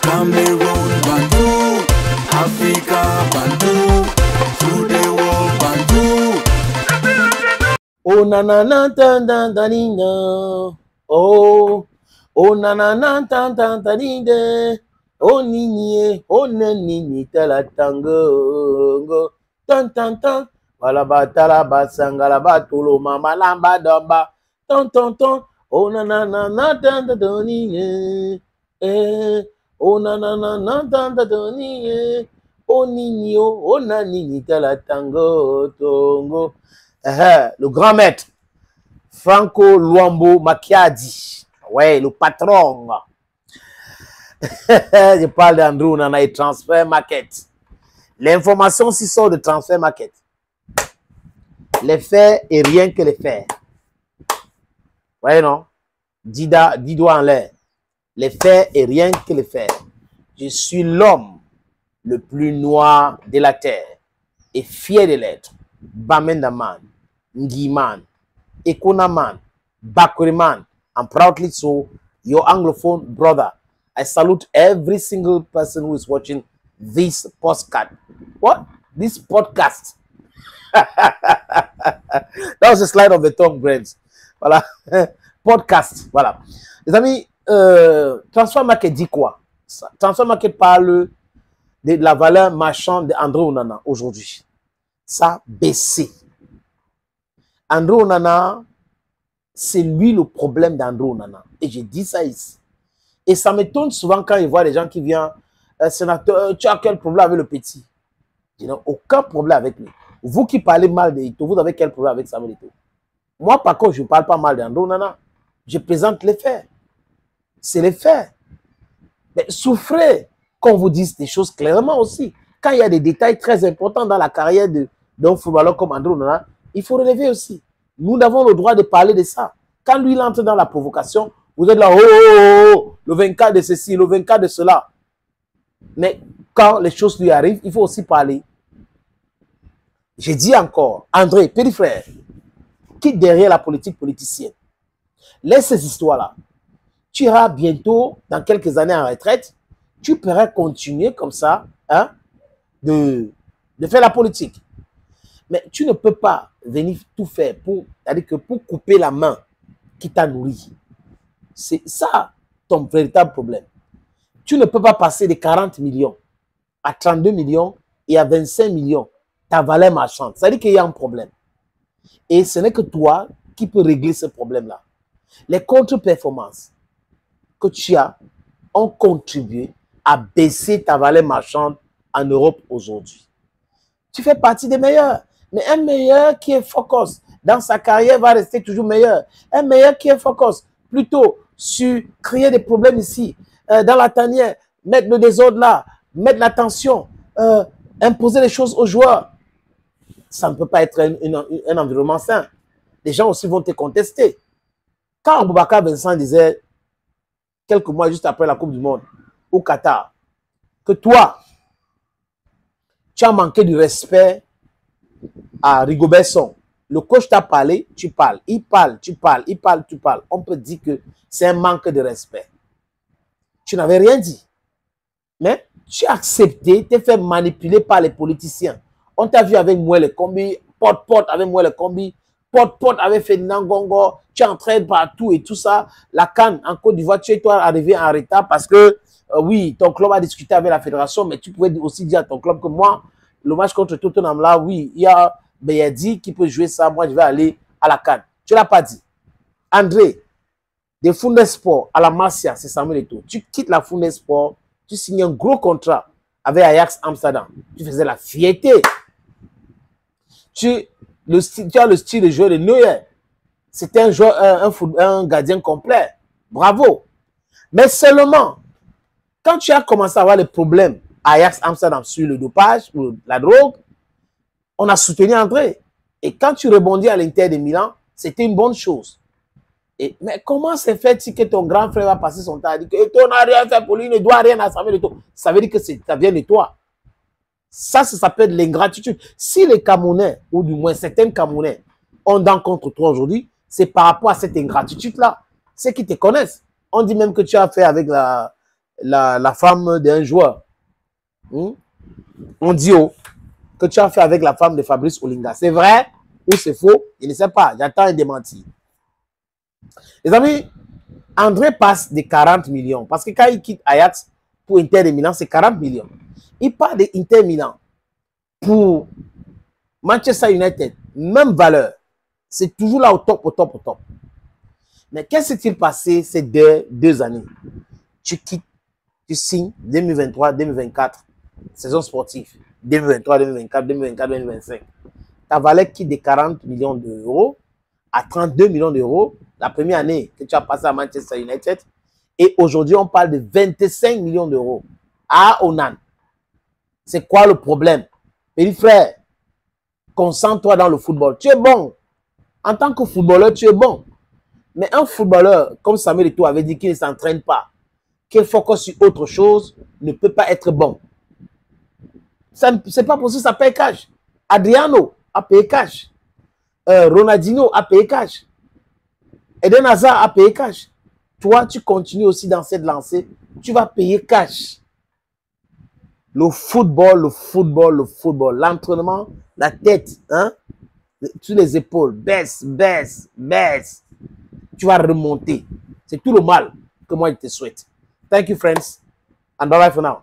Cameroon Bantu, Africa Bantu, through the world Bantu. Oh na na na ta ta ta ni na. Oh na na na ta ta ta ni de. Oh nini oh nini tala tango tan tan tan. Wala batala basangala batolo mama lamba domba ton ton ton. Oh na na na na ta ta ta ni oh na na na na ta ta ta ni oh nini oh na nini tala tango tongo. Le grand maître Franco Luambo Makiadi, ouais, le patron. Je parle d'Andrew Onana et Transfer Market. L'information s'y sort de Transfer Market. Les faits et rien que les faits. Voyez non? 10 doigts en l'air. Les faits et rien que les faits. Je suis l'homme le plus noir de la terre et fier de l'être. Bamendaman, Ngiman, Ekonaman, Bakuriman. I'm proudly so, your Anglophone brother. I salute every single person who is watching this podcast. What? This podcast. That was a slide of the tongue, friends. Voilà. Podcast. Voilà. Les amis, Transfer Market dit quoi? Transfer Market parle de la valeur marchande d'Andrew Onana aujourd'hui. Ça a baissé. Andrew Onana, c'est lui le problème d'Andrew Onana. Et j'ai dit ça ici. Et ça m'étonne souvent quand il voit des gens qui viennent, sénateur, tu as quel problème avec le petit? Je n'ai aucun problème avec lui. Vous qui parlez mal de Ito, vous avez quel problème avec Samuel Ito? Moi, par contre, je ne parle pas mal d'Andrew Onana. Je présente les faits. C'est les faits. Mais souffrez qu'on vous dise des choses clairement aussi. Quand il y a des détails très importants dans la carrière d'un footballeur comme Andrew Onana, il faut relever aussi. Nous avons le droit de parler de ça. Quand lui, il entre dans la provocation, vous êtes là, le 24 de ceci, le 24 de cela. Mais quand les choses lui arrivent, il faut aussi parler. J'ai dit encore, André, petit frère, quitte derrière la politique politicienne. Laisse ces histoires-là. Tu iras bientôt, dans quelques années en retraite, tu pourras continuer comme ça, hein, de faire la politique. Mais tu ne peux pas venir tout faire c'est-à-dire que pour couper la main qui t'a nourri. C'est ça ton véritable problème. Tu ne peux pas passer de 40 millions à 32 millions et à 25 millions ta valeur marchande. Ça veut dire qu'il y a un problème. Et ce n'est que toi qui peux régler ce problème-là. Les contre-performances que tu as ont contribué à baisser ta valeur marchande en Europe aujourd'hui. Tu fais partie des meilleurs. Mais un meilleur qui est focus dans sa carrière va rester toujours meilleur. Un meilleur qui est focus plutôt sur créer des problèmes ici, dans la tanière, mettre le désordre là, mettre la tension, imposer les choses aux joueurs. Ça ne peut pas être un environnement sain. Les gens aussi vont te contester. Quand Boubacar Vincent disait, quelques mois juste après la Coupe du Monde, au Qatar, que toi, tu as manqué du respect à Rigobert Song. Le coach t'a parlé, tu parles. Il parle, tu parles. Il parle, tu parles. On peut dire que c'est un manque de respect. Tu n'avais rien dit. Mais tu as accepté, tu t'es fait manipuler par les politiciens. On t'a vu avec Mouele Kombi, Pot avec Mouele Kombi, Pot avec Ferdinand Gongo. Tu entraînes partout et tout ça. La CAN en Côte d'Ivoire, tu es toi arrivé en retard parce que, oui, ton club a discuté avec la fédération, mais tu pouvais aussi dire à ton club que moi, le match contre Tottenham là, oui, il y a Beyadi qui peut jouer ça. Moi, je vais aller à la CAN. Tu ne l'as pas dit. André, de Founde Sport à la Marcia, c'est Samuel Eto'o. Tu quittes la Founde Sport, tu signes un gros contrat avec Ajax Amsterdam. Tu faisais la fierté. Tu as le style de joueur de Neuer. C'était un joueur, un gardien complet. Bravo. Mais seulement, quand tu as commencé à avoir les problèmes à Ajax Amsterdam sur le dopage, ou la drogue, on a soutenu André. Et quand tu rebondis à l'Inter de Milan, c'était une bonne chose. Mais comment c'est fait-il que ton grand frère va passer son temps à dire que Eto'o n'a rien fait pour lui, il ne doit rien à Samuel Eto'o? Ça veut dire que ça vient de toi. Ça s'appelle l'ingratitude. Si les Camerounais, ou du moins certains Camerounais, ont dents contre toi aujourd'hui, c'est par rapport à cette ingratitude-là. Ceux qui te connaissent. On dit même que tu as fait avec la femme d'un joueur. On dit que tu as fait avec la femme de Fabrice Olinga. C'est vrai ou c'est faux? Je ne sais pas. J'attends un démenti. Les amis, André passe des 40 millions. Parce que quand il quitte Ajax pour Inter de Milan, c'est 40 millions. Il part de Inter Milan pour Manchester United. Même valeur. C'est toujours là au top, au top, au top. Mais qu'est-ce qui s'est passé ces deux années? Tu quittes, tu signes 2023, 2024, saison sportive. 2023, 2024, 2024, 2025. Ta valeur quitte de 40 millions d'euros à 32 millions d'euros la première année que tu as passé à Manchester United. Et aujourd'hui, on parle de 25 millions d'euros à Onan. C'est quoi le problème? Petit frère, concentre-toi dans le football. Tu es bon. En tant que footballeur, tu es bon. Mais un footballeur, comme Samuel Eto'o avait dit, qu'il ne s'entraîne pas, qu'il focus sur autre chose, ne peut pas être bon. C'est pas possible, ça paye cash. Adriano a payé cash. Ronaldinho a payé cash. Eden Hazard a payé cash. Toi, tu continues aussi dans cette lancée, tu vas payer cash. Le football, le football, le football, l'entraînement, la tête, hein, sur les épaules, baisse, baisse, baisse. Tu vas remonter. C'est tout le mal que moi je te souhaite. Thank you, friends, and bye bye for now.